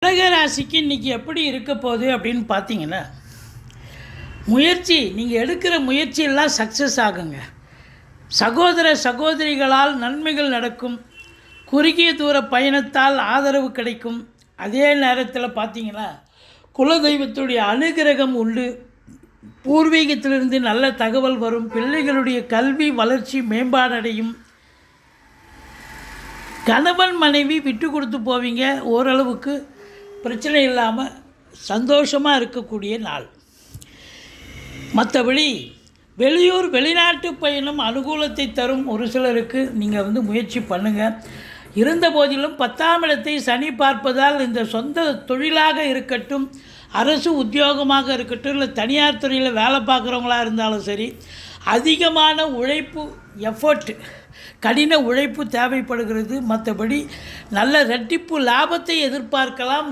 கடகராசிக்கு இன்றைக்கி எப்படி இருக்க போகுது அப்படின்னு பார்த்தீங்கன்னா, நீங்கள் எடுக்கிற முயற்சியெல்லாம் சக்ஸஸ் ஆகுங்க. சகோதர சகோதரிகளால் நன்மைகள் நடக்கும். குறுகிய தூர பயணத்தால் ஆதரவு கிடைக்கும். அதே நேரத்தில் பார்த்தீங்கன்னா, குலதெய்வத்துடைய அனுகிரகம் உண்டு. பூர்வீகத்திலிருந்து நல்ல தகவல் வரும். பிள்ளைகளுடைய கல்வி வளர்ச்சி மேம்பாடடையும். கணவன் மனைவி விட்டு கொடுத்து போவீங்க. ஓரளவுக்கு பிரச்சனை இல்லாமல் சந்தோஷமாக இருக்கக்கூடிய நாள். மற்றபடி வெளியூர் வெளிநாட்டு பயணம் அனுகூலத்தை தரும். ஒரு சிலருக்கு நீங்கள் முயற்சி பண்ணுங்கள். இருந்த போதிலும் 10ஆம் இடத்தை சனி பார்ப்பதால் இந்த சொந்த தொழிலாக இருக்கட்டும், அரசு உத்தியோகமாக இருக்கட்டும், இல்லை தனியார் துறையில் வேலை பார்க்குறவங்களா இருந்தாலும் சரி, அதிகமான உழைப்பு, எஃபர்ட், கடின உழைப்பு தேவைப்படுகிறது. மற்றபடி நல்ல இரட்டிப்பு லாபத்தை எதிர்பார்க்கலாம்.